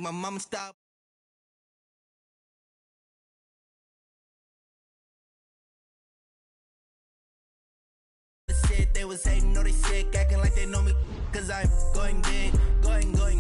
my mama style. They was hating, no they sick, acting like they know me, cause I'm going big, going big.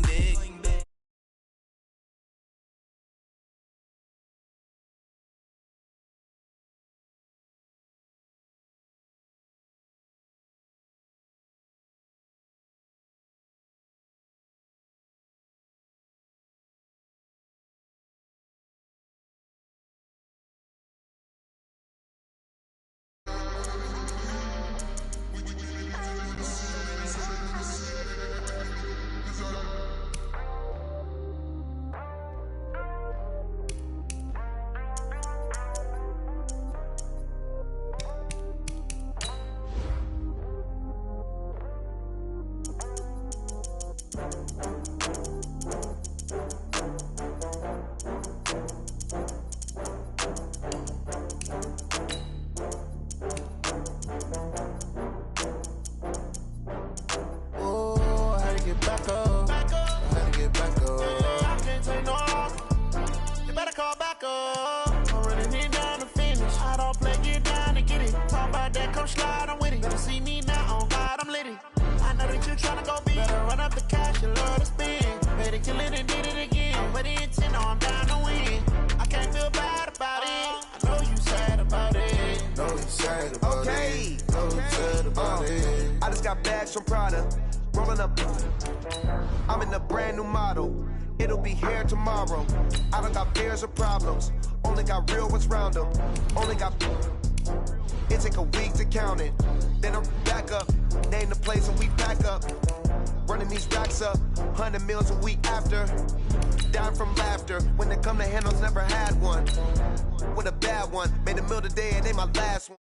Slide, I'm with it. Better see me now, on God, I'm litty. I know that you tryna go big. Better run up the cash, you love to spend. Better kill it and did it again. But intent, no, I'm down to win. I can't feel bad about it. I know you sad about it. Know you sad about it. Know you sad about it. I just got bags from Prada. Rolling up. I'm in a brand new model. It'll be here tomorrow. I don't got fears or problems. Only got real ones round them. Only got. It take a week to count it. Then I'm back up. Name the place and we pack up. Running these racks up. 100 meals a week after. Down from laughter. When they come to handles, never had one. With a bad one. Made a meal today and they my last one.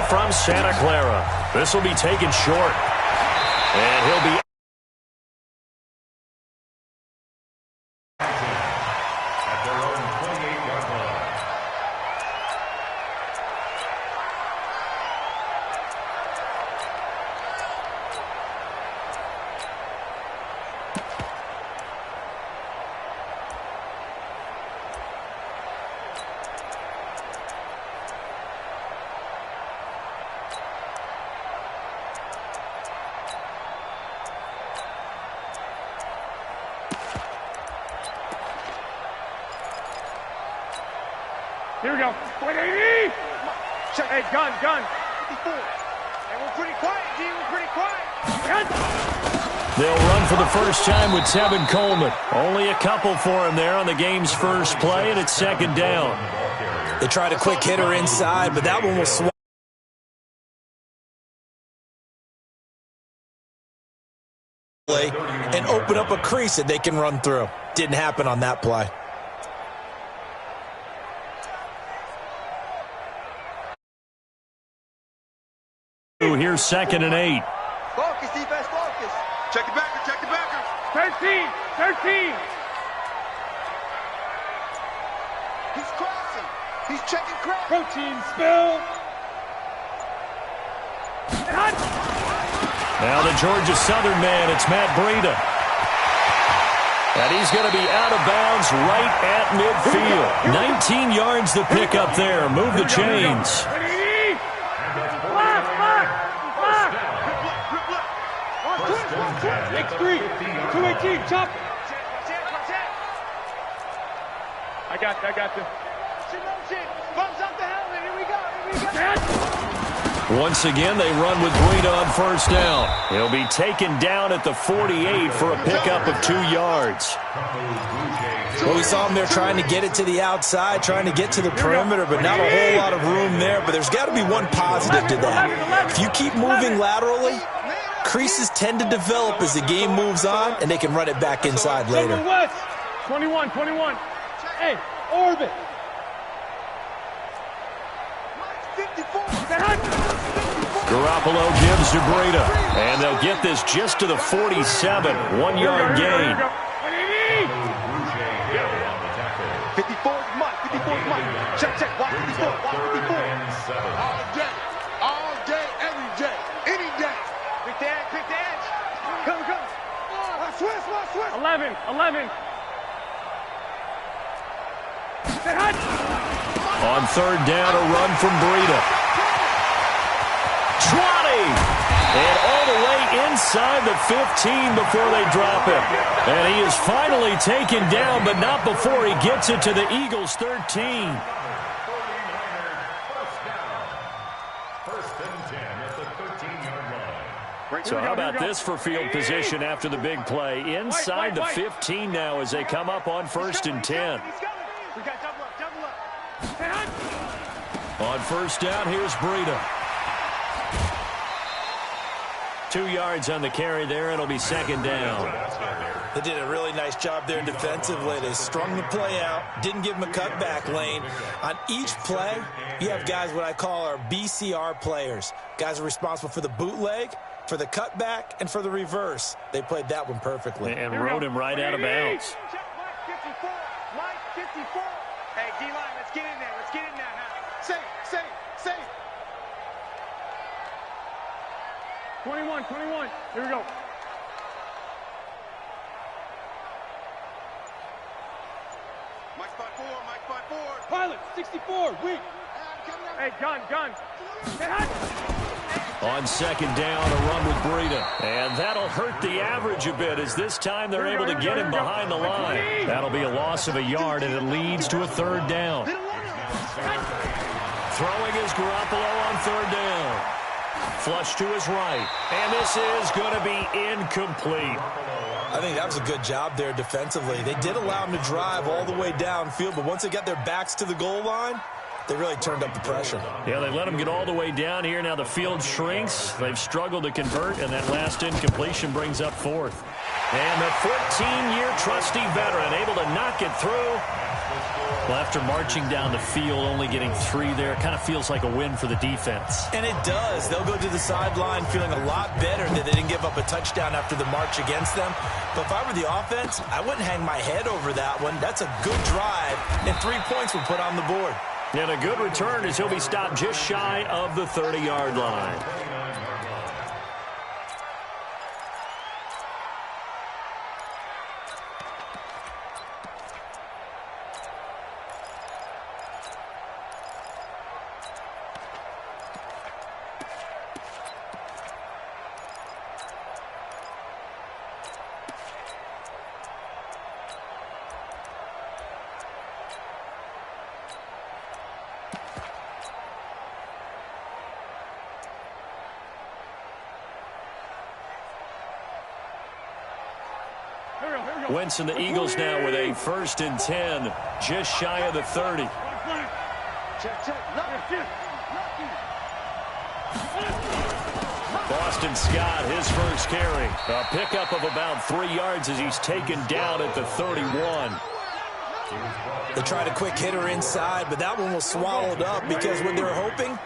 From Santa Clara. This will be taken short. And he'll be at their own 28-yard line. Here we go. 180! Hey, gun. 54. Hey, we're pretty quiet, D. We're pretty quiet. Gun! They'll run for the first time with Tevin Coleman. Only a couple for him there on the game's first play, and it's second down. They tried a quick hitter inside, but that one will swat. And open up a crease that they can run through. Didn't happen on that play. Here's 2nd and 8. Focus, defense, focus. Check the backer. 13. He's crossing. He's checking crack. Protein spill. Now the Georgia Southern man, it's Matt Breida. And he's going to be out of bounds right at midfield. 19 yards the pick up there. Move the chains. X3, 218, chop. I got you. Bumps up the helmet. Here we go. Once again, they run with Doin on first down. He'll be taken down at the 48 for a pickup of 2 yards. Well, we saw him there trying to get it to the outside, trying to get to the perimeter, but not a whole lot of room there. But there's got to be one positive to that. If you keep moving laterally, creases tend to develop as the game moves on, and they can run it back inside later. 21. Hey, orbit. Garoppolo gives to Breida, and they'll get this just to the 47, 1-yard gain. 54 is Mike. Check. Watch 54. All day, every day, any day. Quick edge. Come. Swiss. 11. On third down, a run from Breida. 20! And all the way inside the 15 before they drop him. And he is finally taken down, but not before he gets it to the Eagles' 13. So how about this for field position after the big play? Inside the 15 now as they come up on 1st and 10. We got double up. On first down, here's Breida. 2 yards on the carry there. It'll be second down. They did a really nice job there defensively. They strung the play out, didn't give him a cutback lane. On each play, you have guys what I call our BCR players. Guys are responsible for the bootleg, for the cutback, and for the reverse. They played that one perfectly. And rode him right out of bounds. Mike 54. Hey, D-line, let's get in there. Now. Say. 21. Here we go. Mike spot 4. Pilot, 64, weak. Hey, gun. On second down, a run with Breida. And that'll hurt the average a bit as this time they're able to get him behind the line. That'll be a loss of a yard, and it leads to a third down. Throwing is Garoppolo on third down. Flush to his right. And this is going to be incomplete. I think that was a good job there defensively. They did allow him to drive all the way downfield, but once they got their backs to the goal line, they really turned up the pressure. Yeah, they let him get all the way down here. Now the field shrinks. They've struggled to convert, and that last incompletion brings up 4th. And the 14-year trusty veteran able to knock it through. Well, after marching down the field, only getting 3 there, kind of feels like a win for the defense. And it does. They'll go to the sideline feeling a lot better that they didn't give up a touchdown after the march against them. But if I were the offense, I wouldn't hang my head over that one. That's a good drive, and 3 points were put on the board. And a good return as he'll be stopped just shy of the 30-yard line. Wentz and the Eagles now with a 1st and 10, just shy of the 30. Boston Scott, his first carry. A pickup of about 3 yards as he's taken down at the 31. They tried a quick hitter inside, but that one was swallowed up because what they're hoping,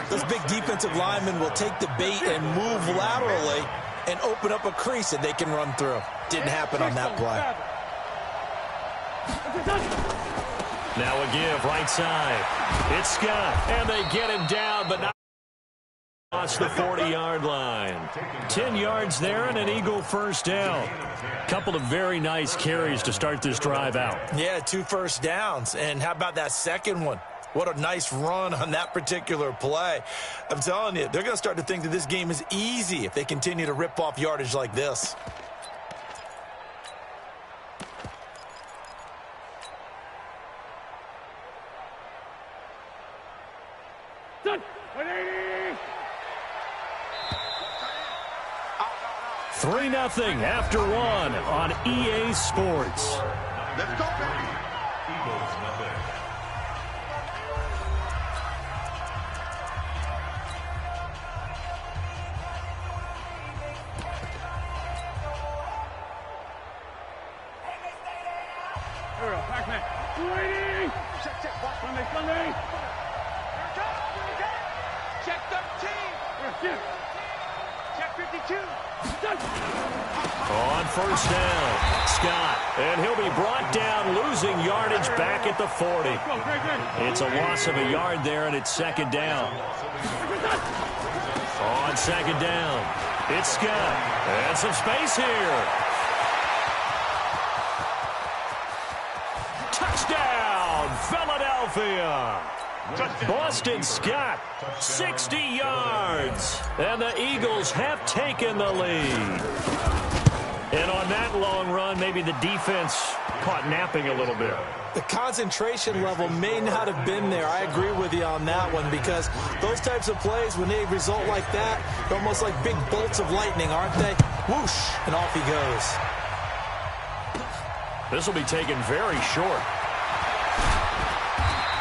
those big defensive linemen will take the bait and move laterally and open up a crease that they can run through. Didn't happen on that play. Now a give right side. It's Scott, and they get him down, but not across the 40-yard line. 10 yards there and an Eagle first down. Couple of very nice carries to start this drive out. Yeah, 2 first downs. And how about that second one? What a nice run on that particular play. I'm telling you, they're going to start to think that this game is easy if they continue to rip off yardage like this. Done. 180. 3-0 after 1 on EA Sports. Let's go, baby. Eagles, nothing. Here we go, Pac-Man. 280. Check. Sunday. Check 13. Check 52. Done. On first down, Scott. And he'll be brought down, losing yardage back at the 40. It's a loss of a yard there, and it's second down. On second down, it's Scott. And some space here. Touchdown, Philadelphia. Boston Scott, 60 yards. And the Eagles have taken the lead. And on that long run, maybe the defense caught napping a little bit. The concentration level may not have been there. I agree with you on that one, because those types of plays, when they result like that, they're almost like big bolts of lightning, aren't they? Whoosh, and off he goes. This will be taken very short.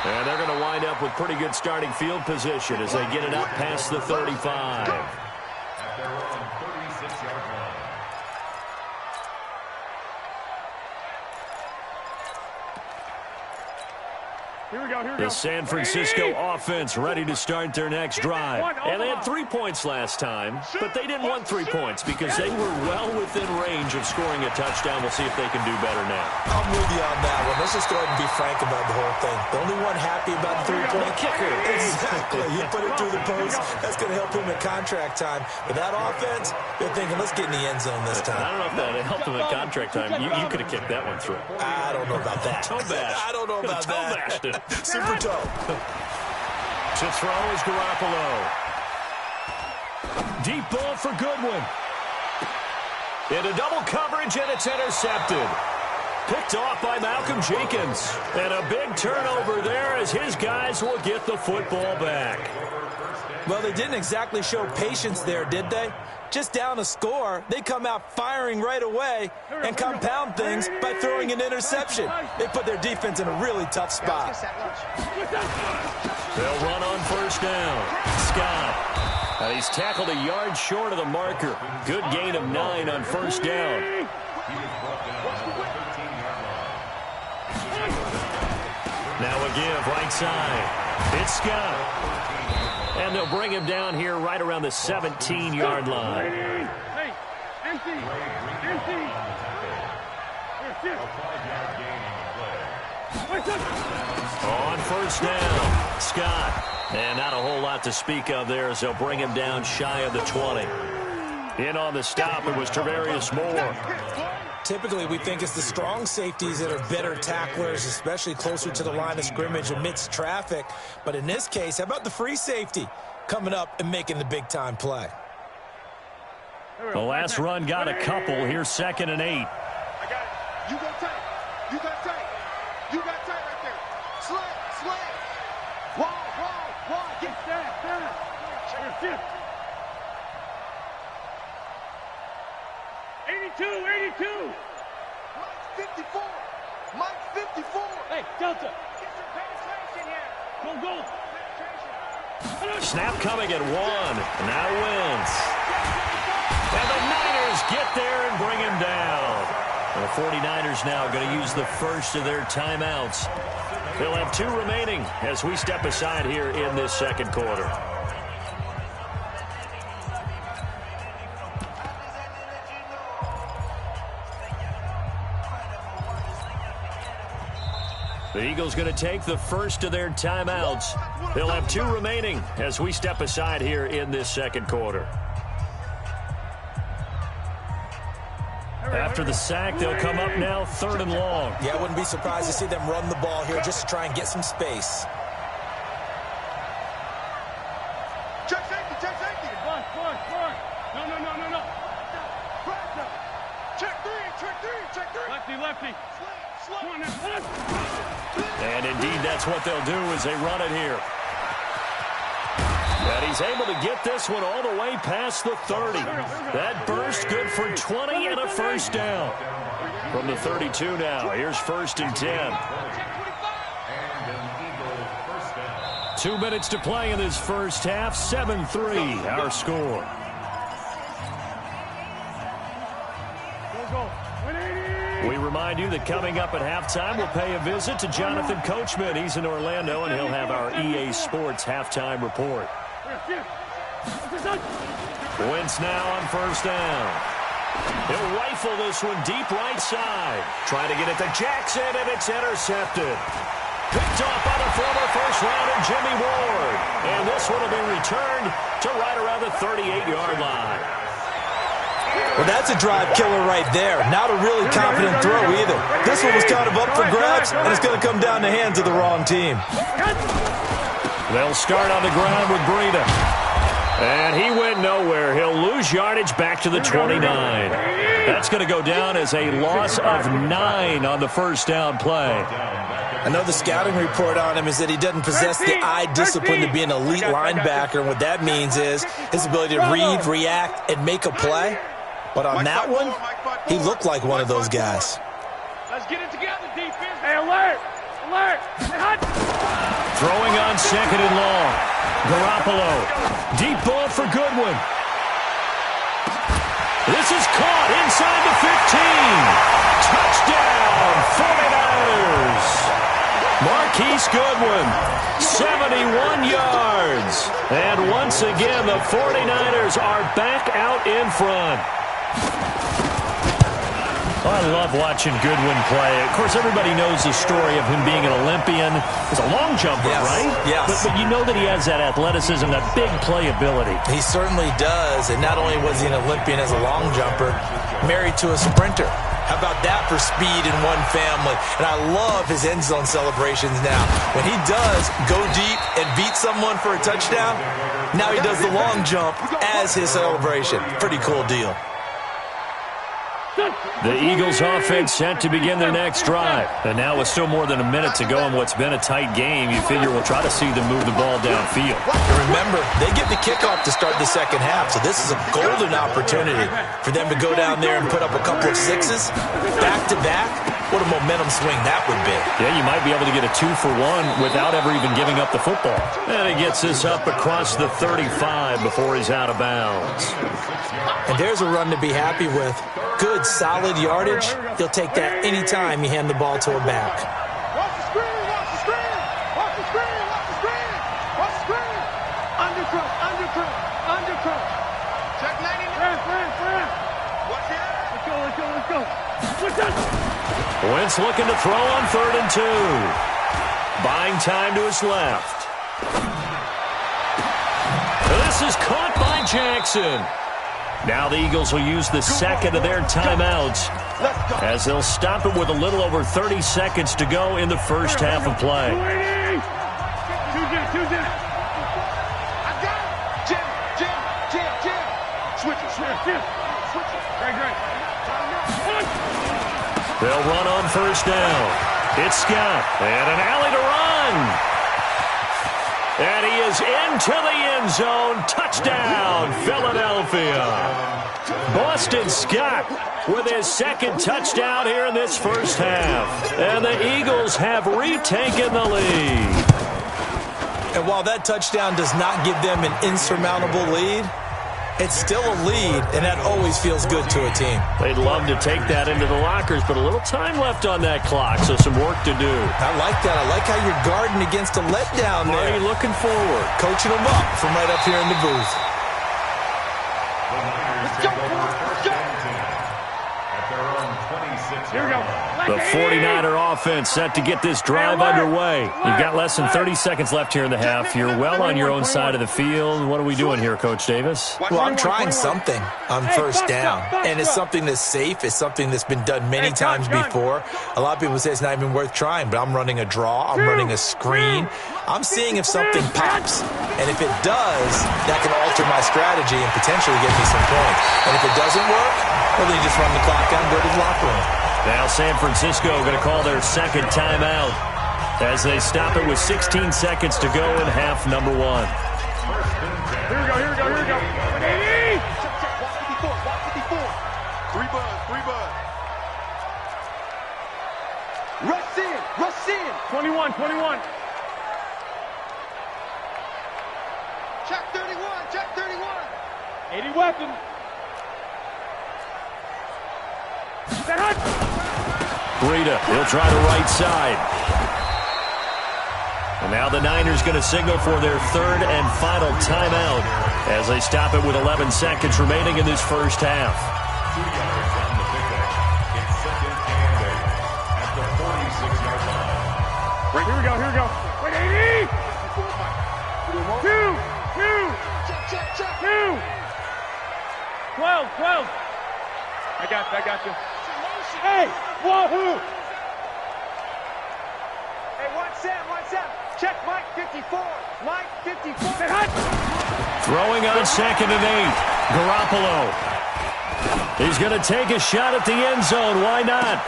And they're going to wind up with pretty good starting field position as they get it up past the 35. At their own 36-yard line. Here we go. The San Francisco offense ready to start their next drive. And they had 3 points last time, but they didn't want 3 points because they were well within range of scoring a touchdown. We'll see if they can do better now. I'm with you on that one. Let's just go ahead and be frank about the whole thing. The only one happy about the 3-point kicker. Exactly. He put it through the post. That's going to help him in contract time. But that offense, they're thinking, let's get in the end zone this time. I don't know if that helped him in contract time. You could have kicked that one through. I don't know about that. Toe bash. I don't know about Toe that. bashed it. Super toe. To throw is Garoppolo. Deep ball for Goodwin. Into double coverage, and it's intercepted. Picked off by Malcolm Jenkins. And a big turnover there as his guys will get the football back. Well, they didn't exactly show patience there, did they? Just down a score, they come out firing right away and compound things by throwing an interception. They put their defense in a really tough spot. They'll run on first down. Scott. And he's tackled a yard short of the marker. Good gain of 9 on first down. He was brought down at the 13-yard line. Now a give right side. It's Scott. And they'll bring him down here right around the 17-yard line. Hey, empty. A 5-yard gain on the play. On first down, Scott. And not a whole lot to speak of there as they'll bring him down shy of the 20. In on the stop, it was Travarius Moore. Typically, we think it's the strong safeties that are better tacklers, especially closer to the line of scrimmage amidst traffic. But in this case, how about the free safety coming up and making the big-time play? The last run got a couple. Here's 2nd and 8. I got it. You go tight. You got tight. You got tight right there. Slay. Wall. Get stand. Check your shift. 82. Mike's 54. Hey, Delta. Get some penetration here. Go. Snap coming at 1. Now Wentz. And the Niners get there and bring him down. The 49ers now going to use the first of their timeouts. They'll have 2 remaining as we step aside here in this second quarter. The Eagles going to take the first of their timeouts. They'll have 2 remaining as we step aside here in this second quarter. After the sack, they'll come up now 3rd and long. Yeah, I wouldn't be surprised to see them run the ball here just to try and get some space. Check safety, check safety. Boy. No. Check three. Lefty. And indeed, that's what they'll do as they run it here. And he's able to get this one all the way past the 30. That burst good for 20 and a first down. From the 32 now, here's 1st and 10. 2 minutes to play in this first half, 7-3 our score. We remind you that coming up at halftime, we'll pay a visit to Jonathan Coachman. He's in Orlando, and he'll have our EA Sports halftime report. Wentz now on 1st down. He'll rifle this one deep right side. Trying to get it to Jackson, and it's intercepted. Picked off by the former first-rounder Jimmy Ward. And this one will be returned to right around the 38-yard line. Well, that's a drive killer right there. Not a really confident throw either. This one was kind of up for grabs, and it's going to come down the hands of the wrong team. They'll start on the ground with Breida. And he went nowhere. He'll lose yardage back to the 29. That's going to go down as a loss of 9 on the first down play. I know the scouting report on him is that he doesn't possess the eye discipline to be an elite linebacker. And what that means is his ability to read, react, and make a play. But on that one, he looked like one of those guys. Let's get it together, defense. Hey, alert! Throwing on 2nd and long. Garoppolo. Deep ball for Goodwin. This is caught inside the 15. Touchdown, 49ers. Marquise Goodwin, 71 yards. And once again, the 49ers are back out in front. I love watching Goodwin play. Of course, everybody knows the story of him being an Olympian. He's a long jumper, right? Yes. But you know that he has that athleticism, that big playability. He certainly does. And not only was he an Olympian as a long jumper, married to a sprinter. How about that for speed in one family? And I love his end zone celebrations now. When he does go deep and beat someone for a touchdown, now he does the long jump as his celebration. Pretty cool deal. The Eagles offense set to begin their next drive. And now with still more than a minute to go in what's been a tight game, you figure we'll try to see them move the ball downfield. And remember, they get the kickoff to start the second half, so this is a golden opportunity for them to go down there and put up a couple of sixes back-to-back. What a momentum swing that would be. Yeah, you might be able to get a 2-for-1 without ever even giving up the football. And he gets this up across the 35 before he's out of bounds. And there's a run to be happy with. Good, solid yardage. He'll take that any time you hand the ball to a back. Watch the screen, watch the screen. Watch the screen, watch the screen. Watch the screen. Undercut. Check 90. Friend. Watch it. Let's go. Wentz looking to throw on 3rd and 2. Buying time to his left. This is caught by Jackson. Now the Eagles will use the second of their timeouts as they'll stop it with a little over 30 seconds to go in the first half of play. I got it. Jim. Switch it. Great. They'll run on 1st down. It's Scott, and an alley to run. And he is into the end zone. Touchdown, Philadelphia. Boston Scott with his second touchdown here in this first half. And the Eagles have retaken the lead. And while that touchdown does not give them an insurmountable lead, it's still a lead, and that always feels good to a team. They'd love to take that into the lockers, but a little time left on that clock, so some work to do. I like that. I like how you're guarding against a letdown there. Marty looking forward. Coaching them up from right up here in the booth. Let's go. Here we go. The 49er offense set to get this drive underway. You've got less than 30 seconds left here in the half. You're well on your own side of the field. What are we doing here, Coach Davis? Well, I'm trying something on first down, and it's something that's safe. It's something that's been done many times before. A lot of people say it's not even worth trying, but I'm running a draw. I'm running a screen. I'm seeing if something pops, and if it does, that can alter my strategy and potentially get me some points. And if it doesn't work, well, then you just run the clock down and go to the locker room. Now San Francisco going to call their second timeout as they stop it with 16 seconds to go in half number one. Here we go, here we go, here we go. Check, 54. 3 bud. Rush in. 21. Check 31. 80 weapon. Breida, he'll try the right side. And now the Niners going to signal for their third and final timeout as they stop it with 11 seconds remaining in this first half. Right, here we go. Wait, 80! 2! 12. I got you. Hey, wahoo! Hey, one Sam. Check Mike 54. Throwing on 2nd and 8. Garoppolo. He's going to take a shot at the end zone. Why not?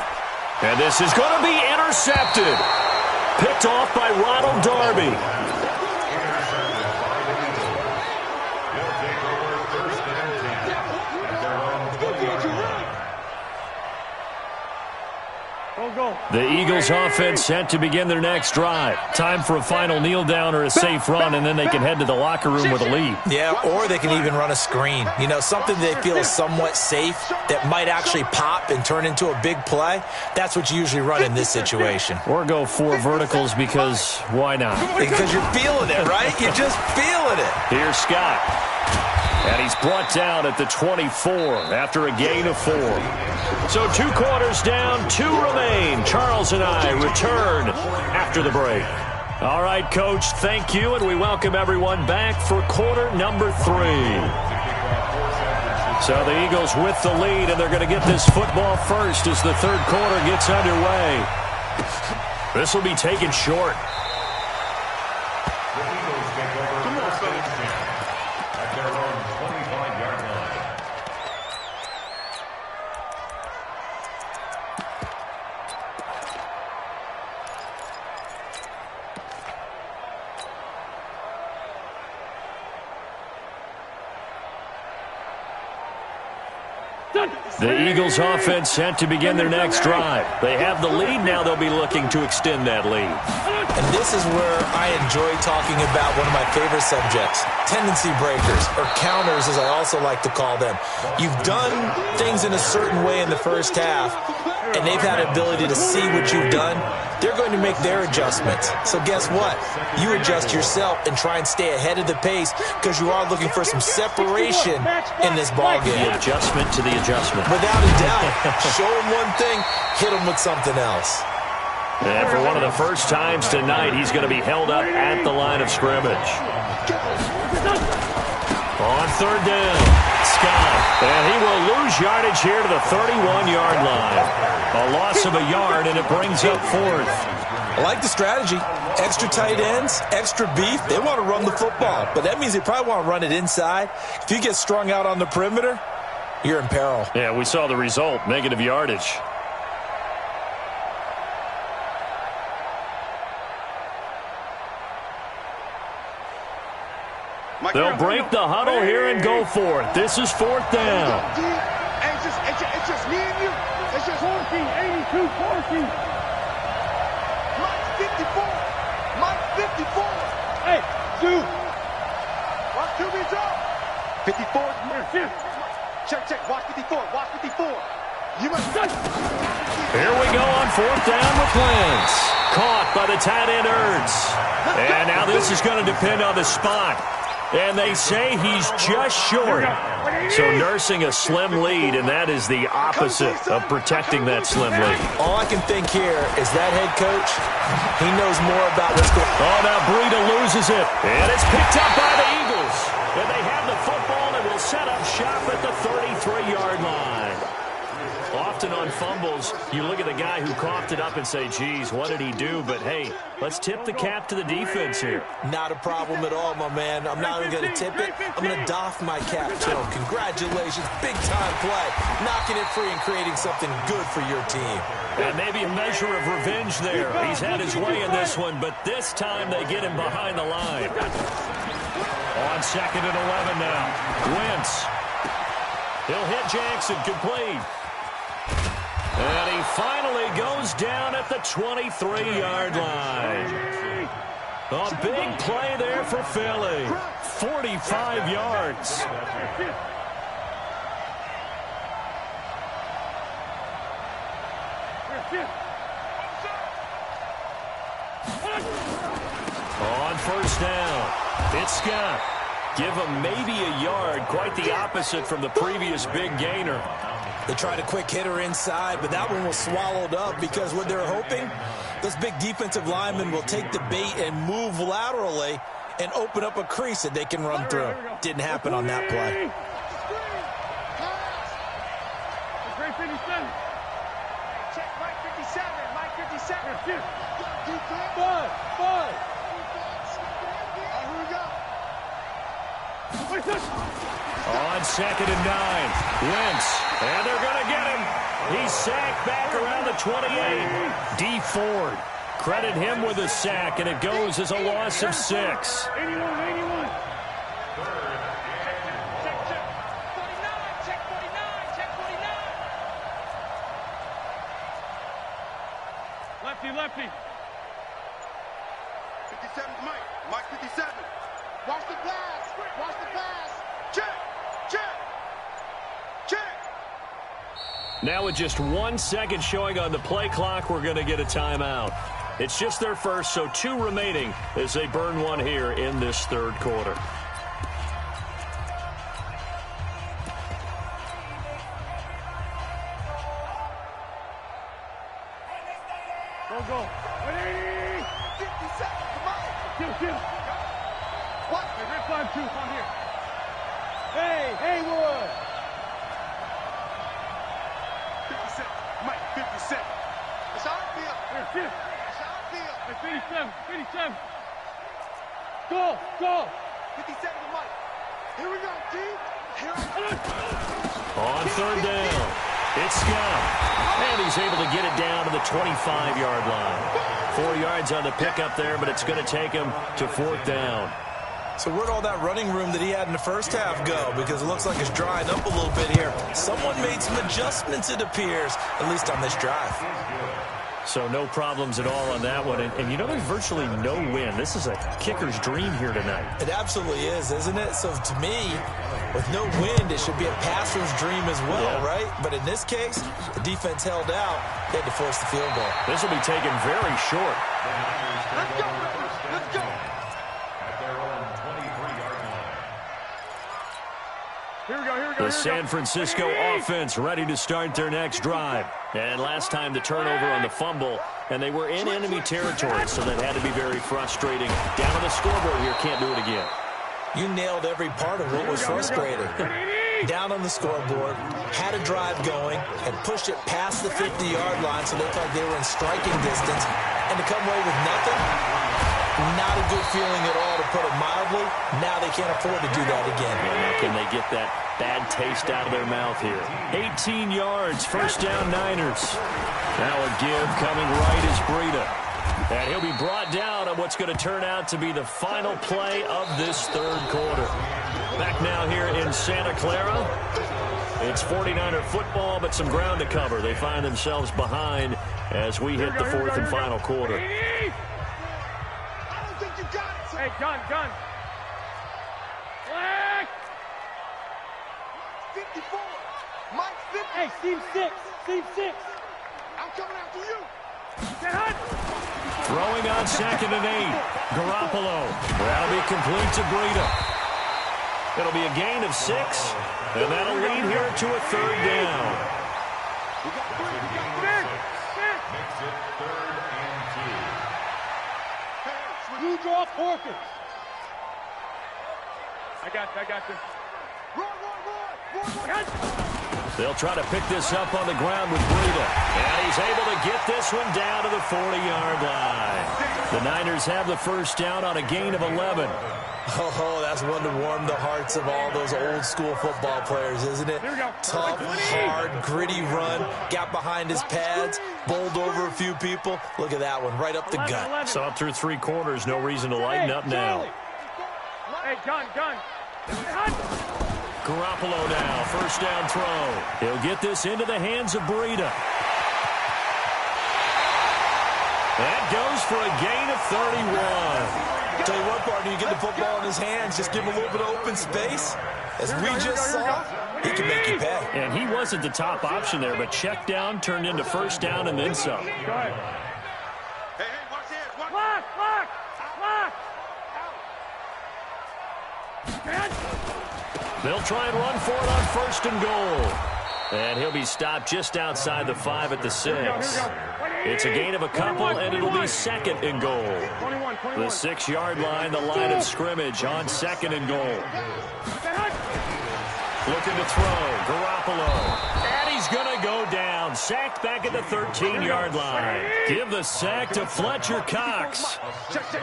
And this is going to be intercepted. Picked off by Ronald Darby. The Eagles offense set to begin their next drive. Time for a final kneel down or a safe run, and then they can head to the locker room with a lead. Yeah, or they can even run a screen. You know, something they feel somewhat safe that might actually pop and turn into a big play. That's what you usually run in this situation. Or go 4 verticals because why not? Because you're feeling it, right? You're just feeling it. Here's Scott. And he's brought down at the 24 after a gain of 4. So 2 quarters down, 2 remain. Charles and I return after the break. All right, Coach, thank you, and we welcome everyone back for quarter number 3. So the Eagles with the lead, and they're going to get this football first as the third quarter gets underway. This will be taken short. The Eagles offense set to begin their next drive. They have the lead now. They'll be looking to extend that lead. And this is where I enjoy talking about one of my favorite subjects, tendency breakers, or counters as I also like to call them. You've done things in a certain way in the first half, and they've had an ability to see what you've done. They're going to make their adjustments. So guess what? You adjust yourself and try and stay ahead of the pace because you are looking for some separation in this ballgame. The adjustment to the adjustment. Without a doubt. Show them one thing, hit them with something else. And for one of the first times tonight, he's going to be held up at the line of scrimmage. On third down, Scott. And he will lose yardage here to the 31-yard line. A loss of a yard, and it brings up 4th. I like the strategy. Extra tight ends, extra beef. They want to run the football, but that means they probably want to run it inside. If you get strung out on the perimeter, you're in peril. Yeah, we saw the result, negative yardage. They'll break the huddle here and go for it. This is 4th down. It's just me and you. It's just 14, 82, 14. Mike 54. Hey, dude. Watch QB's up. 54. Check. Watch 54. You must done. Here we go on 4th down with Lentz. Caught by the tight end Ertz. And now this is going to depend on the spot. And they say he's just short. So nursing a slim lead, and that is the opposite of protecting that slim lead. All I can think here is that head coach, he knows more about what's going on. Oh, now Breida loses it. And it's picked up by the Eagles. And they have the football and will set up shop at the 33-yard line. Often on fumbles, you look at the guy who coughed it up and say, geez, what did he do? But, hey, let's tip the cap to the defense here. Not a problem at all, my man. I'm not even going to tip it. I'm going to doff my cap to him. Congratulations. Big-time play. Knocking it free and creating something good for your team. And maybe a measure of revenge there. He's had his way in this one, but this time they get him behind the line. On 2nd and 11 now. Wentz. He'll hit Jackson, complete. And he finally goes down at the 23-yard line. A big play there for Philly. 45 yards. On 1st down, it's Scott. Give him maybe a yard, quite the opposite from the previous big gainer. They tried a quick hitter inside, but that one was swallowed up because what they're hoping, this big defensive lineman will take the bait and move laterally and open up a crease that they can run through. Didn't happen on that play. Check Mike 57. Mike 57. On 2nd and 9, Wentz, and they're going to get him. He's sacked back around the 28. D. Ford, credit him with a sack, and it goes as a loss of 6. 81. Lefty. 57 to Mike. Mike 57. Watch the pass. Check. Now with just 1 second showing on the play clock, we're going to get a timeout. It's just their first, so 2 remaining as they burn one here in this 3rd quarter. Go. 57. Come on. Kill. What? Red flag 2. On here. Hey, Haywood. 57. Mike, 57. It's outfield. It's outfield. 57. Go. 57 to Mike. Here we go, team. On 3rd down, it's Scott. And he's able to get it down to the 25-yard line. 4 yards on the pickup there, but it's going to take him to 4th down. So where'd all that running room that he had in the first half go? Because it looks like it's drying up a little bit here. Someone made some adjustments, it appears, at least on this drive. So no problems at all on that one. And you know, there's virtually no wind. This is a kicker's dream here tonight. It absolutely is, isn't it? So to me, with no wind, it should be a passer's dream as well, right? But in this case, the defense held out. They had to force the field goal. This will be taken very short. Let's go, Rebels. Let's go. Here we go. The San Francisco offense ready to start their next drive. And last time the turnover on the fumble, and they were in enemy territory, so that had to be very frustrating. Down on the scoreboard here, can't do it again. You nailed every part of what was frustrating. Down on the scoreboard, had a drive going, and pushed it past the 50-yard line so it looked like they were in striking distance. And to come away with nothing, not a good feeling at all, to put it mildly. Now they can't afford to do that again. Now can they get that bad taste out of their mouth here? 18 yards, 1st down Niners. Now a give coming right is Breida. And he'll be brought down on what's going to turn out to be the final play of this 3rd quarter. Back now here in Santa Clara. It's 49er football, but some ground to cover. They find themselves behind as we hit the 4th and final quarter. Hey, gun. Black. 54. Mike 50. Hey, Steve 6. I'm coming after you. Get hot. Throwing on 2nd and 8. Garoppolo. That'll be complete to Breida. It'll be a gain of 6, and that'll lead here to a third down. Makes it 3rd and 2. You draw focus. I got you. Run. They'll try to pick this up on the ground with Breida. And he's able to get this one down to the 40-yard line. The Niners have the first down on a gain of 11. Oh, that's one to warm the hearts of all those old-school football players, isn't it? Tough, hard, gritty run. Got behind his pads, bowled over a few people. Look at that one, right up the gut. Saw it through 3 quarters. No reason to lighten up now. Hey, gun. Garoppolo now, first down throw. He'll get this into the hands of Breida. That goes for a gain of 31. Tell you what, partner, you get the football in his hands, just give him a little bit of open space. As we just saw, he can make you pay. And he wasn't the top option there, but check down turned into first down and then some. Go ahead. Hey, watch this. Lock. They'll try and run for it on first and goal. And he'll be stopped just outside the 5 at the 6. It's a gain of a couple, and it'll be 2nd and goal. The 6-yard line, the line of scrimmage on 2nd and goal. Looking to throw, Garoppolo. And he's going to go down. Sacked back at the 13-yard line. Give the sack to Fletcher Cox.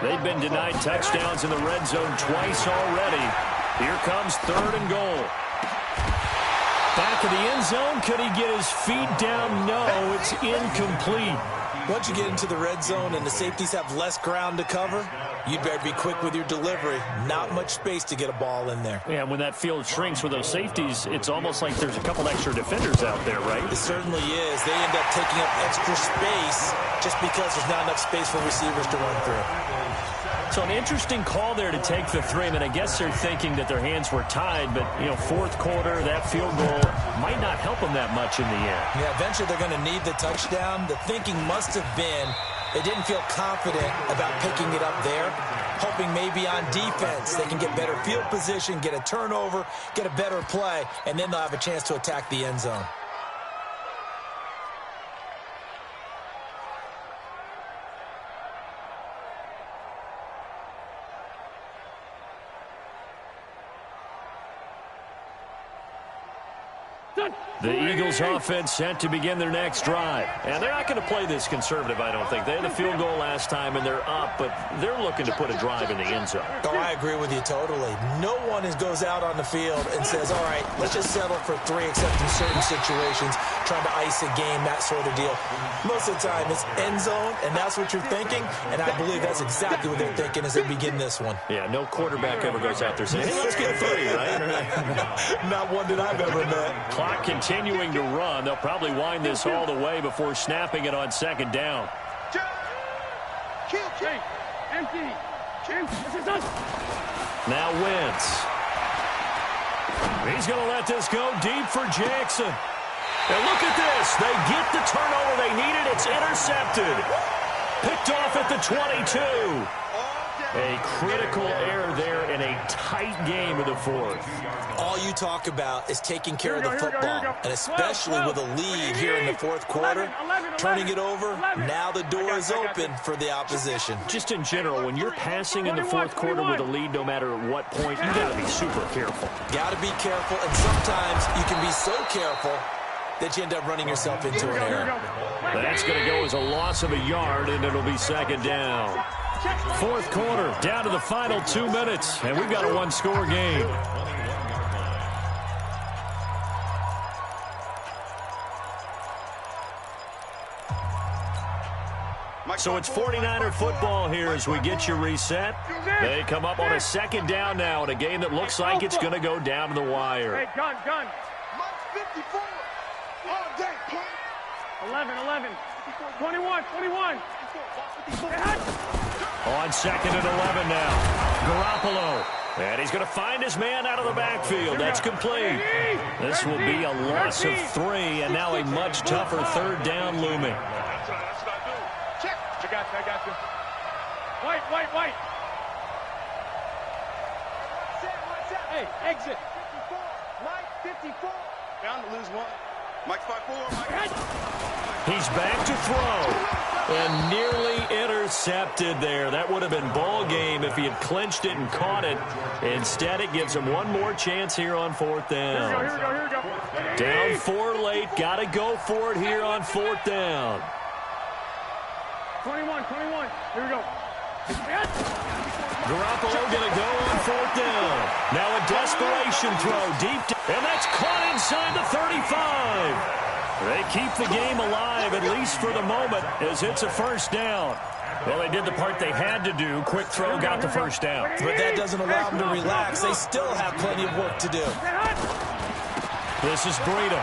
They've been denied touchdowns in the red zone twice already. Here comes 3rd and goal. Back of the end zone. Could he get his feet down? No, it's incomplete. Once you get into the red zone and the safeties have less ground to cover, you'd better be quick with your delivery. Not much space to get a ball in there. Yeah, when that field shrinks with those safeties, it's almost like there's a couple extra defenders out there, right? It certainly is. They end up taking up extra space just because there's not enough space for receivers to run through. So an interesting call there to take the 3. I mean, I guess they're thinking that their hands were tied, but, 4th quarter, that field goal might not help them that much in the end. Yeah, eventually they're going to need the touchdown. The thinking must have been they didn't feel confident about picking it up there, hoping maybe on defense they can get better field position, get a turnover, get a better play, and then they'll have a chance to attack the end zone. The Eagles offense set to begin their next drive. And they're not going to play this conservative, I don't think. They had the field goal last time, and they're up, but they're looking to put a drive in the end zone. Oh, I agree with you totally. No one goes out on the field and says, all right, let's just settle for 3 except in certain situations, trying to ice a game, that sort of deal. Most of the time, it's end zone, and that's what you're thinking, and I believe that's exactly what they're thinking as they begin this one. Yeah, no quarterback ever goes out there saying, hey, let's get 3, right? Not one that I've ever met. Clock continuing to run. They'll probably wind this all the way before snapping it on 2nd down. Empty. Now Wentz. He's going to let this go deep for Jackson. And look at this. They get the turnover they needed. It's intercepted. Picked off at the 22. A critical error there in a tight game of the 4th. All you talk about is taking care of the football, and especially with a lead here in the 4th quarter, turning it over, now the door is open for the opposition. Just in general, when you're passing in the 4th quarter with a lead, no matter what point, you got to be super careful. Got to be careful, and sometimes you can be so careful that you end up running yourself into an error. That's going to go as a loss of a yard, and it'll be 2nd down. 4th quarter, down to the final 2 minutes, and we've got a 1-score game. So it's 49er football here as we get you reset. They come up on a 2nd down now in a game that looks like it's going to go down to the wire. Hey, gun. 54. All day, 11. 21. On 2nd and 11 now. Garoppolo. And he's going to find his man out of the backfield. That's complete. This will be a loss of 3, and now a much tougher 3rd down looming. I got you. White. Hey, exit. 54. Mike, 54. Down to lose one. Mike's 5-4. Mike. He's back to throw. And nearly intercepted there. That would have been ball game if he had clinched it and caught it. Instead, it gives him one more chance here on fourth down. Here we go. Down 4 late. Got to go for it here on fourth down. 21. Here we go. Garoppolo going to go on fourth down. Now a desperation throw deep. And that's caught inside the 35. They keep the game alive, at least for the moment, as it's a first down. Well, they did the part they had to do. Quick throw got the first down. But that doesn't allow them to relax. They still have plenty of work to do. This is Breida.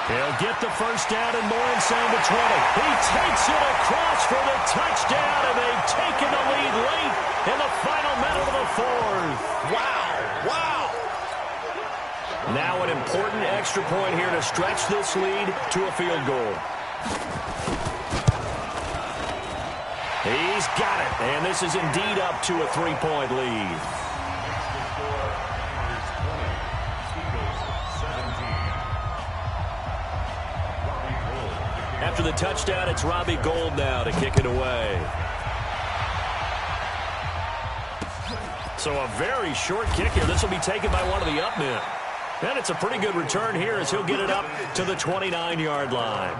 He'll get the first down and more inside the 20. He takes it across for the touchdown, and they've taken the lead late in the final minute of the fourth. Wow. Now an important extra point here to stretch this lead to a field goal. He's got it, and this is indeed up to a 3-point lead. After the touchdown, it's Robbie Gould now to kick it away. So a very short kick here. This will be taken by one of the up men. And it's a pretty good return here as he'll get it up to the 29-yard line.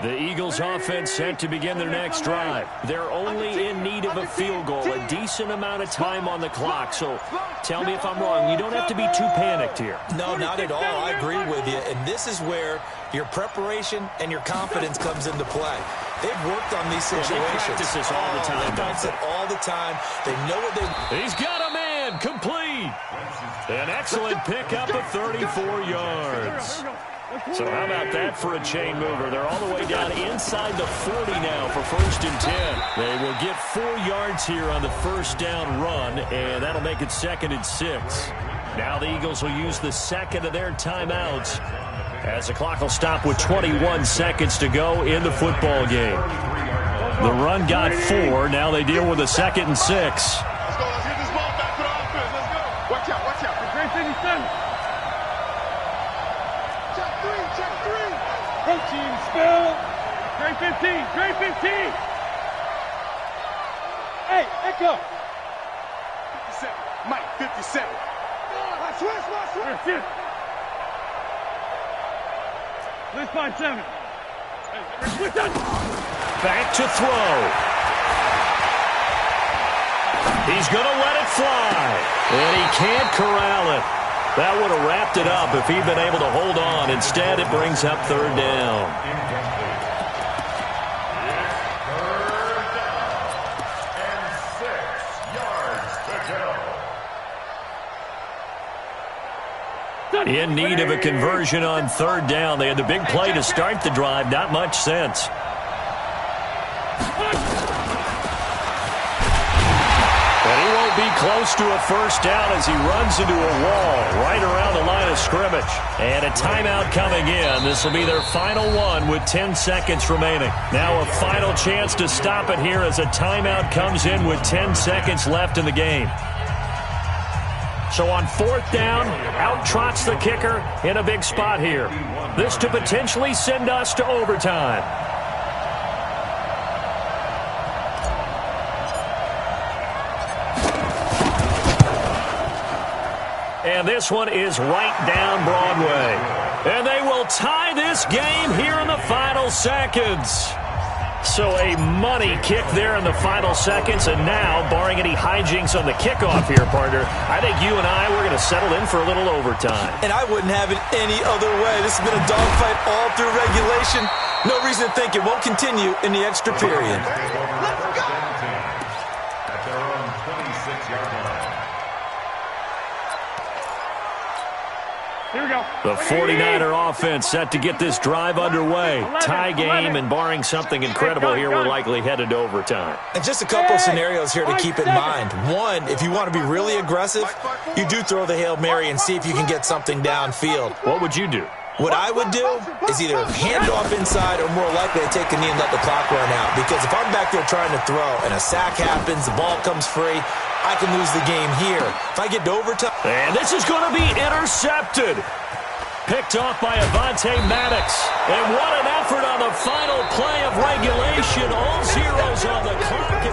The Eagles offense set to begin their next drive. They're only in need of a field goal, a decent amount of time on the clock. So tell me if I'm wrong. You don't have to be too panicked here. No, not at all. I agree with you. And this is where your preparation and your confidence comes into play. They've worked on these situations. They practice this all the time. They practice it all the time. They know what they... He's got a man complete. An excellent pickup of 34 yards. So how about that for a chain mover? They're all the way down inside the 40 now for 1st and 10. They will get 4 yards here on the first down run, and that'll make it 2nd and 6. Now the Eagles will use the second of their timeouts as the clock will stop with 21 seconds to go in the football game. The run got 4. Now they deal with a 2nd and 6. Let's go. Let's get this ball back for the offense. Let's go. Watch out. Great 57. Check 3. Protein spill. Great 15. Hey, Echo. 57. Mike, 57. Watch. Let's find 7. Back to throw. He's going to let it fly. And he can't corral it. That would have wrapped it up if he'd been able to hold on. Instead, it brings up 3rd down. In need of a conversion on 3rd down. They had the big play to start the drive. Not much sense. Be close to a first down as he runs into a wall right around the line of scrimmage. And a timeout coming in. This will be their final one with 10 seconds remaining. Now a final chance to stop it here as a timeout comes in with 10 seconds left in the game. So on 4th down, out trots the kicker in a big spot here. This to potentially send us to overtime. And this one is right down Broadway. And they will tie this game here in the final seconds. So a money kick there in the final seconds. And now, barring any hijinks on the kickoff here, partner, I think you and we're going to settle in for a little overtime. And I wouldn't have it any other way. This has been a dogfight all through regulation. No reason to think it won't continue in the extra period. Let's go! At their own 26-yard line. Here we go. The 49er offense set to get this drive underway. Tie game, and barring something incredible here, we're likely headed to overtime. And just a couple of scenarios here to keep in mind. One, if you want to be really aggressive, you do throw the Hail Mary and see if you can get something downfield. What would you do? What I would do is either hand off inside or more likely to take a knee and let the clock run out. Because if I'm back there trying to throw and a sack happens, the ball comes free, I can lose the game here. If I get to overtime... And this is going to be intercepted. Picked off by Avonte Maddox. And what an effort on the final play of regulation. All zeros on the clock.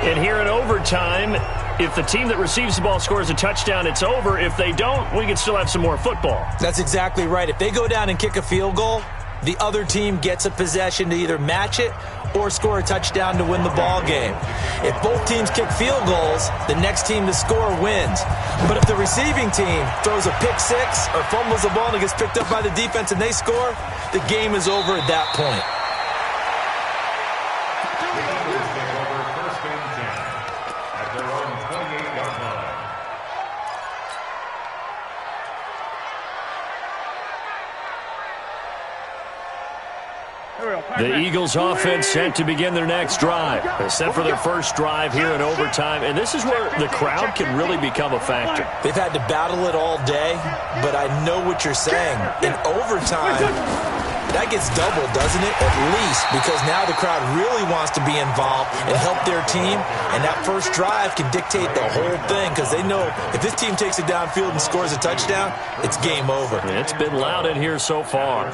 And here in overtime, if the team that receives the ball scores a touchdown, it's over. If they don't, we can still have some more football. That's exactly right. If they go down and kick a field goal, the other team gets a possession to either match it or score a touchdown to win the ball game. If both teams kick field goals, the next team to score wins. But if the receiving team throws a pick six or fumbles the ball and it gets picked up by the defense and they score, the game is over at that point. The Eagles offense set to begin their next drive. They're set for their first drive here in overtime, and this is where the crowd can really become a factor. They've had to battle it all day, but I know what you're saying. In overtime, that gets doubled, doesn't it? At least, because now the crowd really wants to be involved and help their team, and that first drive can dictate the whole thing because they know if this team takes it downfield and scores a touchdown, it's game over. It's been loud in here so far.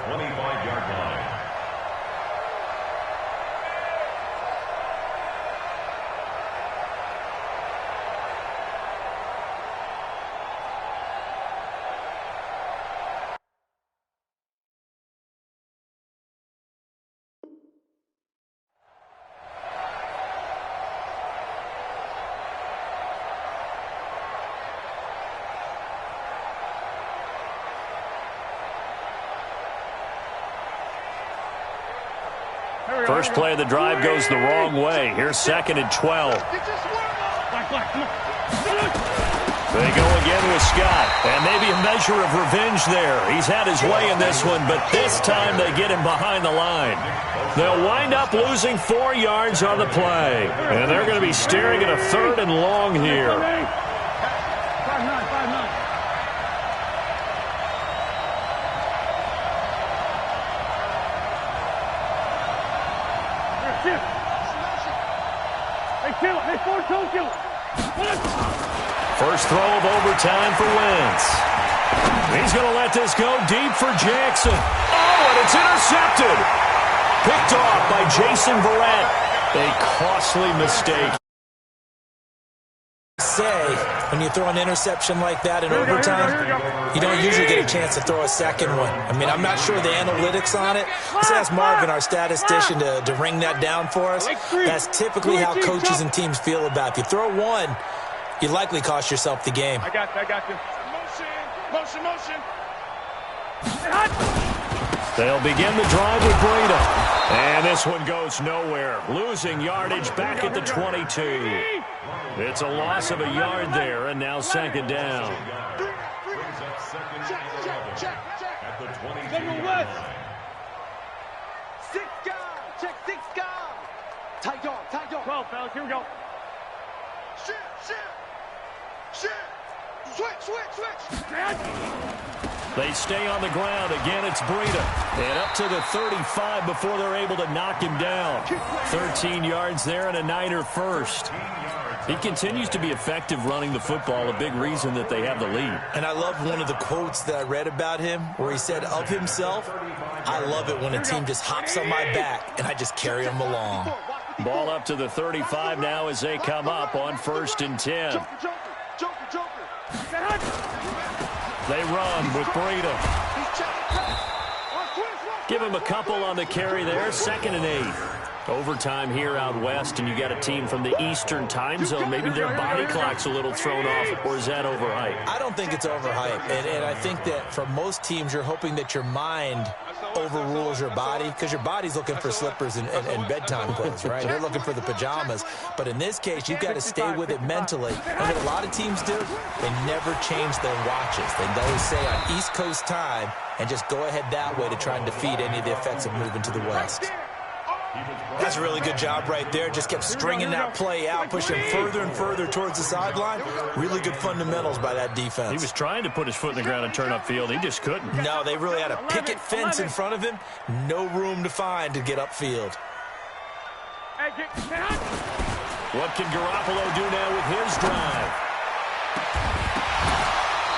First play of the drive goes the wrong way. Here's 2nd and 12. They go again with Scott. And maybe a measure of revenge there. He's had his way in this one, but this time they get him behind the line. They'll wind up losing 4 yards on the play. And they're going to be staring at a 3rd and long here. First throw of overtime for Wentz. He's going to let this go deep for Jackson. Oh, and it's intercepted. Picked off by Jason Verrett. A costly mistake. Say, when you throw an interception like that in overtime, you don't usually get a chance to throw a second one. I mean, I'm not sure the analytics on it. Let's ask Marvin, our statistician, to ring that down for us. That's typically how coaches and teams feel about it. If you throw one, you likely cost yourself the game. I got you. Motion. They'll begin the drive with Breida. And this one goes nowhere. Losing yardage back at the 22. It's a loss of a yard there, and now 2nd down. Check. Six guard. Tight dog. 12, fellas, here we go. Shit. Switch. They stay on the ground. Again, it's Breida. And up to the 35 before they're able to knock him down. 13 yards there and a Niner first. He continues to be effective running the football, a big reason that they have the lead. And I love one of the quotes that I read about him where he said of himself, I love it when a team just hops on my back and I just carry them along. Ball up to the 35 now as they come up on 1st and 10. Joker. They run with Breida. Give him a couple on the carry there. 2nd and 8. Overtime here out west, and you got a team from the Eastern time zone. Maybe their body clock's a little thrown off, or is that overhyped? I don't think it's overhyped, and I think that for most teams, you're hoping that your mind overrules your body, because your body's looking for slippers and bedtime clothes, right? They're looking for the pajamas. But in this case, you've got to stay with it mentally. And what a lot of teams do, they never change their watches. They always say on East Coast time and just go ahead that way to try and defeat any of the effects of moving to the West. That's a really good job right there. Just kept stringing that play out, pushing further and further towards the sideline. Really good fundamentals by that defense. He was trying to put his foot in the ground and turn upfield. He just couldn't. No, they really had a picket fence in front of him. No room to find to get upfield. What can Garoppolo do now with his drive?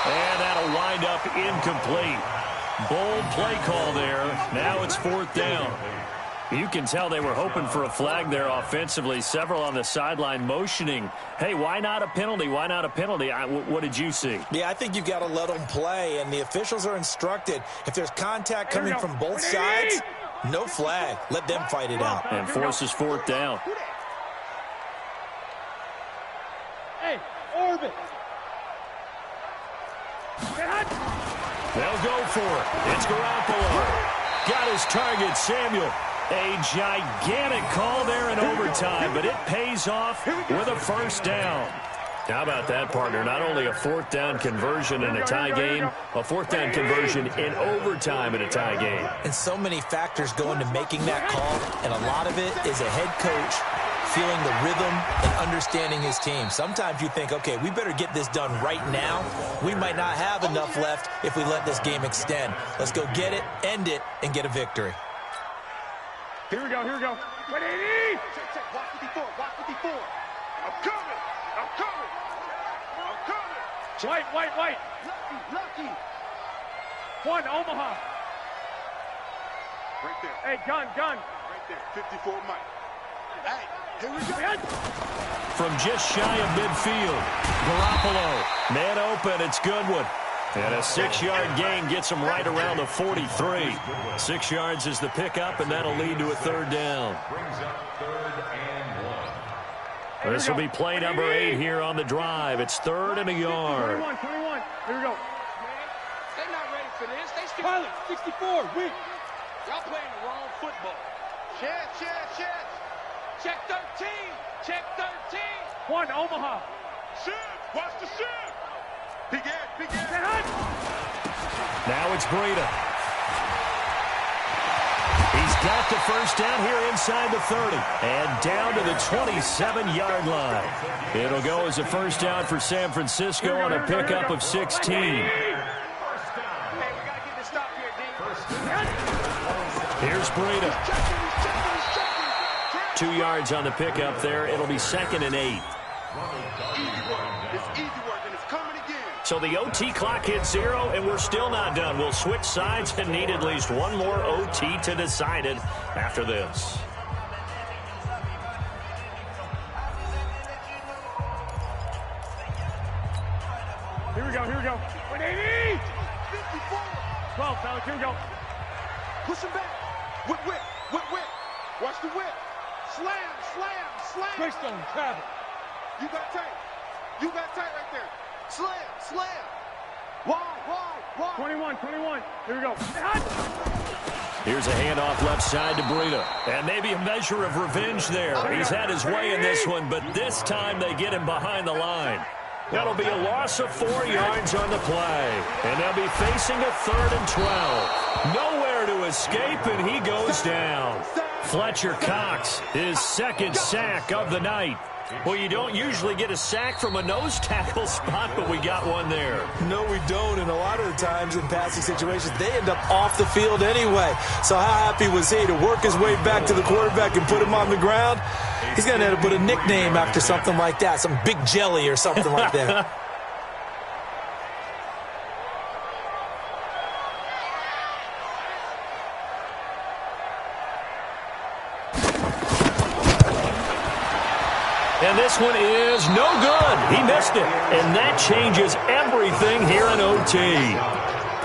And that'll wind up incomplete. Bold play call there. Now it's 4th down. You can tell they were hoping for a flag there offensively. Several on the sideline motioning, hey, why not a penalty? Why not a penalty? What did you see? Yeah, I think you've got to let them play, and the officials are instructed. If there's contact coming from both sides, no flag. Let them fight it out. And forces 4th down. Hey, orbit. They'll go for it. It's Garoppolo. Got his target, Samuel. A gigantic call there in overtime, but it pays off with a 1st down. How about that, partner? Not only a 4th down conversion in a tie game, a 4th down conversion in overtime in a tie game. And so many factors go into making that call, and a lot of it is a head coach feeling the rhythm and understanding his team. Sometimes you think, okay, we better get this done right now. We might not have enough left if we let this game extend. Let's go get it, end it, and get a victory. Here we go, here we go. 180! Check, watch 54, watch 54. I'm coming, I'm coming, I'm coming. White. Lucky. 1, Omaha. Right there. Hey, gun. Right there, 54 Mike. Hey, here we go. From just shy of midfield, Garoppolo. Man open, it's Goodwin. And a 6-yard gain gets him right around the 43. 6 yards is the pickup, and that'll lead to a 3rd down. This will be play number 8 here on the drive. It's 3rd and a yard. 21. Here we go. They're not ready for this. They still Pilot, 64, weak. Y'all playing the wrong football. Chance. Check 13. Check 13. 1, Omaha. Shift. Watch the shift. Big head. Now it's Breida. He's got the 1st down here inside the 30. And down to the 27-yard line. It'll go as a 1st down for San Francisco on a pickup of 16. Hey, we got to get this stop here, D. Here's Breida. 2 yards on the pickup there. It'll be 2nd and 8. It's easy work, and it's coming again. So the OT clock hits 0, and we're still not done. We'll switch sides and need at least one more OT to decide it after this. Here we go. 180! 54! 12, fellas, here we go. Push him back. Whip. Watch the whip. Slam. Greystone, travel. You got tight right there. Slam. Wide. 21. Here we go. Here's a handoff left side to Breida. And maybe a measure of revenge there. He's had his way in this one, but this time they get him behind the line. That'll be a loss of 4 yards on the play. And they'll be facing a 3rd and 12. Nowhere to escape, and he goes down. Fletcher Cox, his 2nd sack of the night. Well, you don't usually get a sack from a nose tackle spot, but we got one there. No, we don't, and a lot of the times in passing situations, they end up off the field anyway. So how happy was he to work his way back to the quarterback and put him on the ground? He's going to have to put a nickname after something like that, some Big Jelly or something like that. And this one is no good. He missed it. And that changes everything here in OT.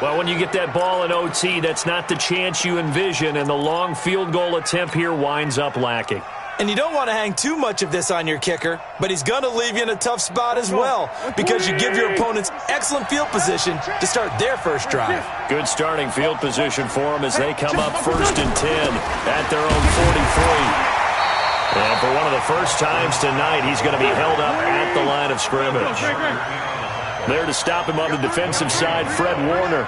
Well, when you get that ball in OT, that's not the chance you envision, and the long field goal attempt here winds up lacking. And you don't want to hang too much of this on your kicker, but he's going to leave you in a tough spot as well because you give your opponents excellent field position to start their first drive. Good starting field position for them as they come up 1st and 10 at their own 43. And for one of the first times tonight, he's going to be held up at the line of scrimmage. There to stop him on the defensive side, Fred Warner.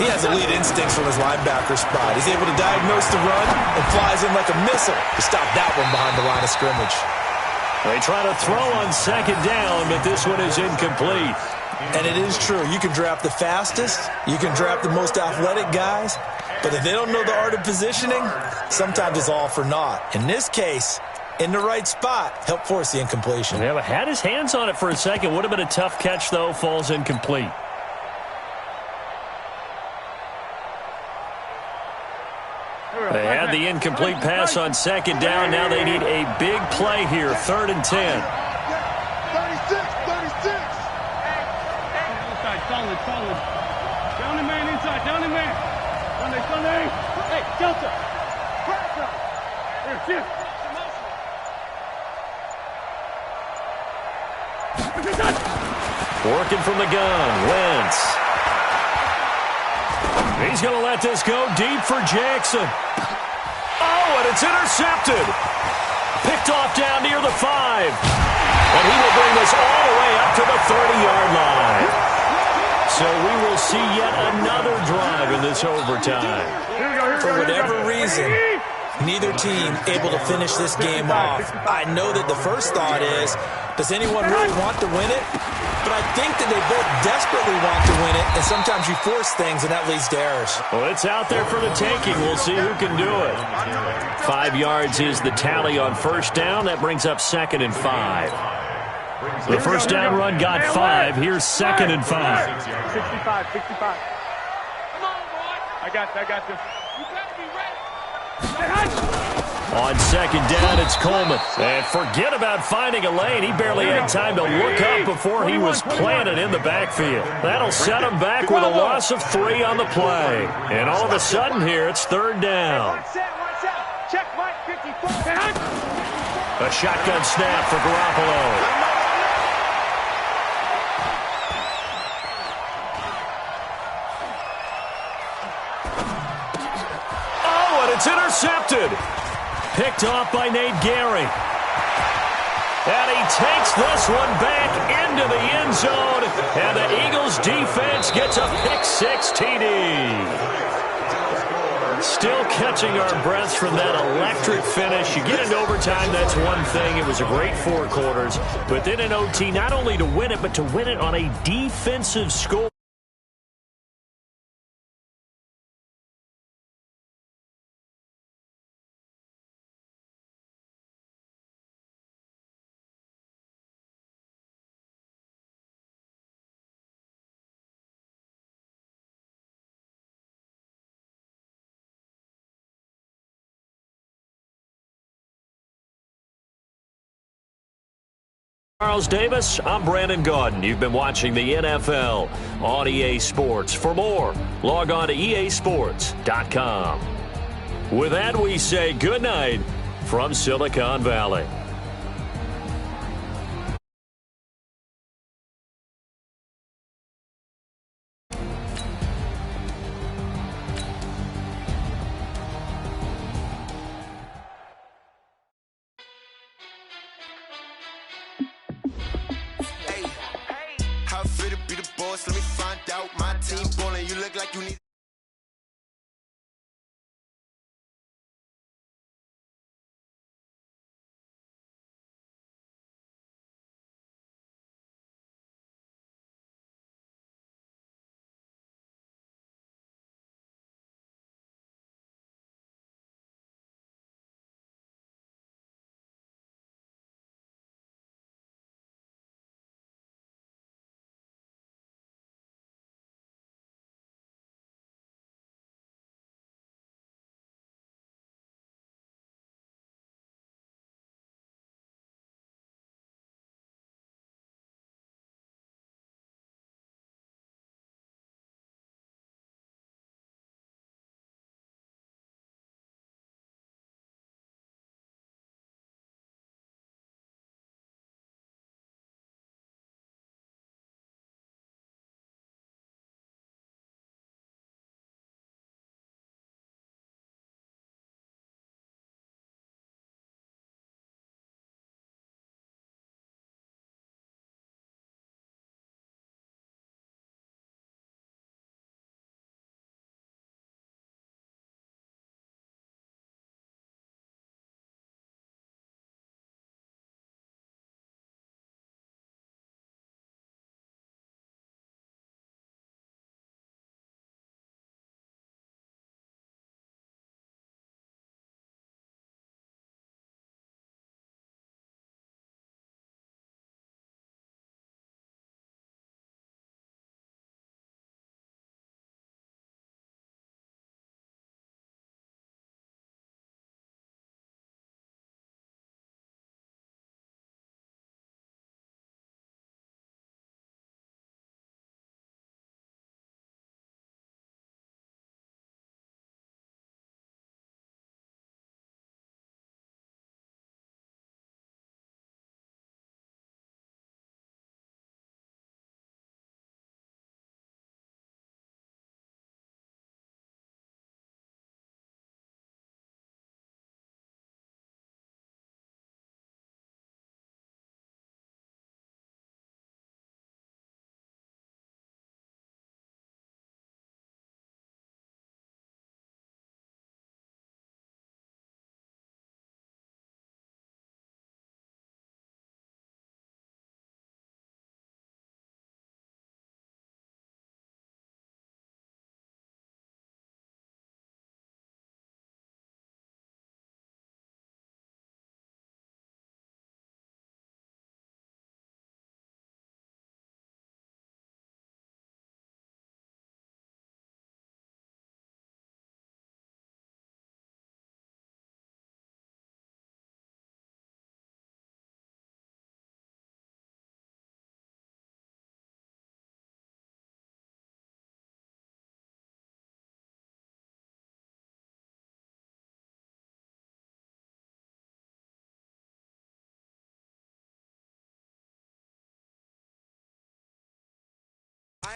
He has elite instincts from his linebacker spot. He's able to diagnose the run and flies in like a missile to stop that one behind the line of scrimmage. They try to throw on 2nd down, but this one is incomplete. And it is true. You can draft the fastest. You can draft the most athletic guys. But if they don't know the art of positioning, sometimes it's all for naught. In this case, in the right spot, help force the incompletion. Yeah, but had his hands on it for a second. Would have been a tough catch, though. Falls incomplete. They had the incomplete pass on 2nd down. Now they need a big play here. 3rd and 10. 36. Solid. Down the man inside. Down the man. Sunday. Hey, Delta. Here, shift. Working from the gun, Wentz. He's going to let this go deep for Jackson. Oh, and it's intercepted. Picked off down near the 5. And he will bring this all the way up to the 30-yard line. So we will see yet another drive in this overtime. For whatever reason, neither team able to finish this game off. I know that the first thought is, does anyone really want to win it? But I think that they both desperately want to win it, and sometimes you force things, and that leads to errors. Well, it's out there for the taking. We'll see who can do it. 5 yards is the tally on 1st down. That brings up 2nd and 5. The first down run got 5. Here's 2nd and 5. 65. Come on, boy. I got this. You better be ready. On 2nd down, it's Coleman. And forget about finding a lane. He barely had time to look up before he was planted in the backfield. That'll set him back with a loss of 3 on the play. And all of a sudden here, it's 3rd down. Check Mike 54. A shotgun snap for Garoppolo. It's intercepted. Picked off by Nate Gary. And he takes this one back into the end zone. And the Eagles defense gets a pick-6 TD. Still catching our breaths from that electric finish. You get into overtime, that's one thing. It was a great 4 quarters. But then in OT, not only to win it, but to win it on a defensive score. Charles Davis, I'm Brandon Gaudin. You've been watching the NFL on EA Sports. For more, log on to easports.com. With that, we say good night from Silicon Valley. Let me find out my team ballin'. You look like you need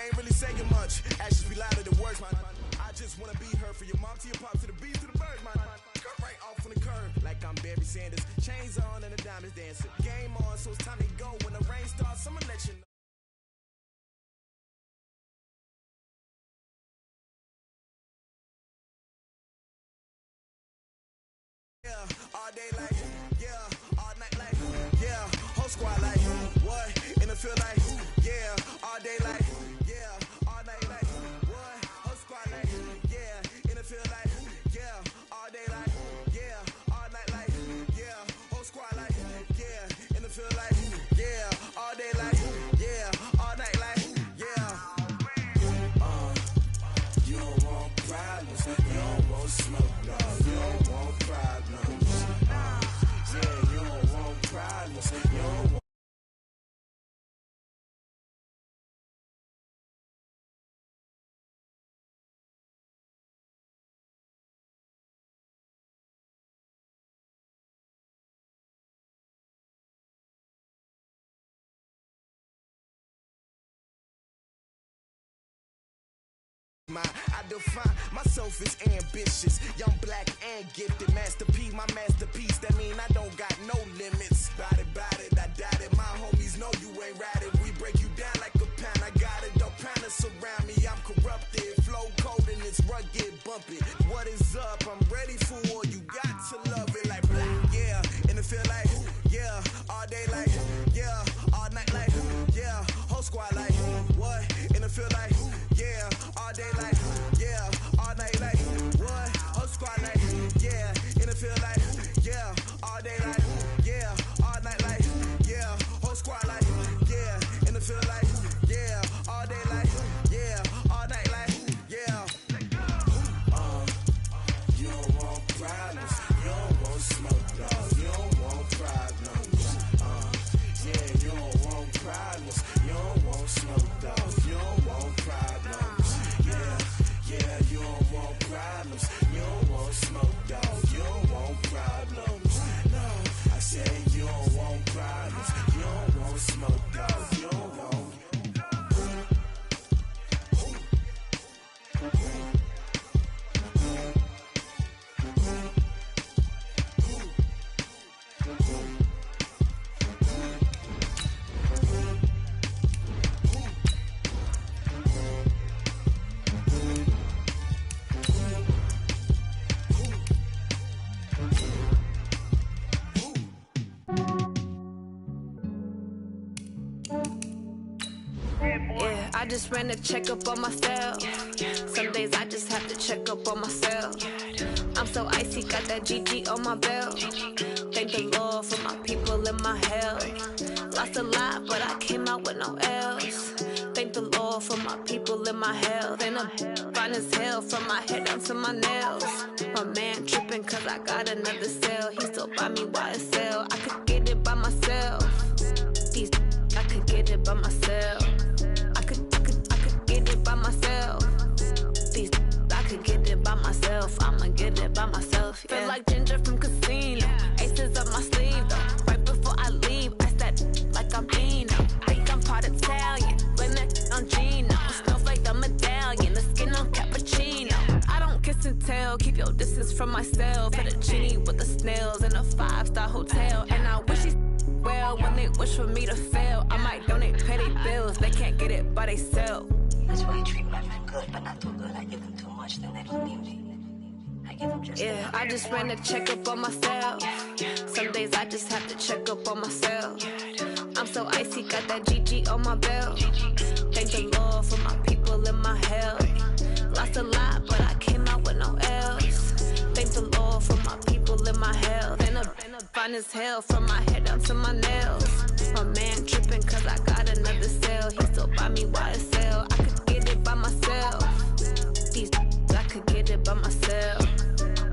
ain't really saying much. Actions be louder than words, man. I just wanna be her, for your mom to your pop, to the beat, to the bird, man. Cut right off on the curb, like I'm Barry Sanders. Chains on and the diamonds dancing. Game on, so it's time to go. When the rain starts, I'ma let you know. Yeah, all day like, yeah, all night like, yeah, whole squad like, what, in the field like, yeah, all day like, yeah, all night like, what, whole squad like, yeah, in the field like, yeah, all day like, yeah, all night like, yeah, whole squad like, yeah, in the field like, yeah, all day like, yeah, all night like, yeah. You don't want problems, you don't want smoke, dog, you don't want problems. Yeah, you don't want problems, you don't want. I define myself as ambitious, young, black, and gifted. Master P, my masterpiece. That mean I don't got no limits. Bout it, I doubt it. My homies know you ain't ratted. We break you down like a pound. I got it, don't panic surround me. I'm corrupted, flow cold and it's rugged, bump it. What is up? I'm ready for war. You got to love it like black, yeah. And it feel like, yeah, all day like, yeah, all night like, yeah, whole squad like, what? And it feel like, yeah, all day like, yeah, all night like, what? Whole squad like, yeah, and it feel like, yeah, all day like, yeah, all night like, yeah, whole squad like, yeah, and it feel like, yeah, all day like, yeah, all night like, yeah. You don't want problems, you don't want smoke, dog, you don't want problems. Yeah, you don't want problems, you don't want smoke, dog, you don't want problems. Yeah, you don't want problems, you don't want smoke, dog, you don't want problems. No, I said you don't want problems, you don't want smoke, dog, you don't want. Yeah, I just ran a checkup on myself. Some days I just have to check up on myself. I'm so icy, got that GG on my belt. Thank the Lord for my people and my health. Lost a lot, but I came out with no L's. Thank the Lord for my people and my health. And I'm fine as hell from my head down to my nails. My man tripping cause I got another cell. He still buy me YSL. I could get it by myself. These I could get it by myself. I could get it by myself. These I could get it by myself. I'ma get it by myself. Yeah. Feel like Ginger from Casino. Aces up my sleeve though. Right before I leave, I said like I'm Dino. Think I'm part Italian. Blame that on Gino. Snowflake the medallion. The skin on cappuccino. I don't kiss and tell. Keep your distance from myself. Put a genie with the snails in a 5-star hotel. And I wish he's well when they wish for me to fail. I might donate petty bills. They can't get it by themselves. That's why you treat women good, but not too good. I give them too much, then they don't need me. I give them just yeah, I just ran a checkup on myself. Some days I just have to check up on myself. I'm so icy, got that GG on my belt. Thank the Lord for my people and my health. Lost a lot, but I came out with no L's. Thank the Lord for my people and my health. And I'm fine as hell from my head down to my nails. My man tripping cause I got another cell. He still buy me YSL. I could get it by myself. These I could get it by myself.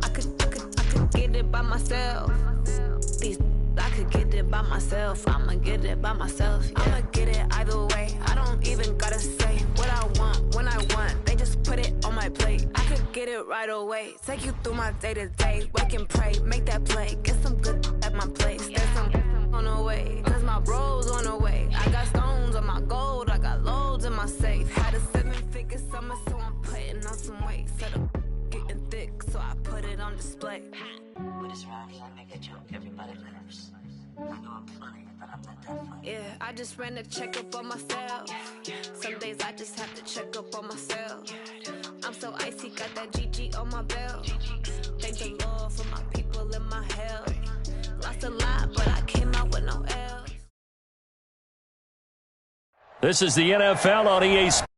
I could get it by myself. These I could get it by myself. I'ma get it by myself. Yeah. I'ma get it either way. I don't even gotta say what I want when I want. They just put it on my plate. I could get it right away. Take you through my day to day. Wake and pray, make that play. Get some good at my place. There's some on the way, cause my bros on the way. I got stones on my gold, I got loads in my safe. Had a 7-figure summer, so I'm putting on some weight. Said I'm getting thick, so I put it on display. But it's around here, I make a joke, everybody laughs. I know I'm funny, but I'm not that funny. Yeah, I just ran a checkup on myself. Some days I just have to check up on myself. I'm so icy, got that GG on my belt. Thank the Lord for my people in my health. Lost a lot, but I came out with no L's. This is the NFL on EA Sports.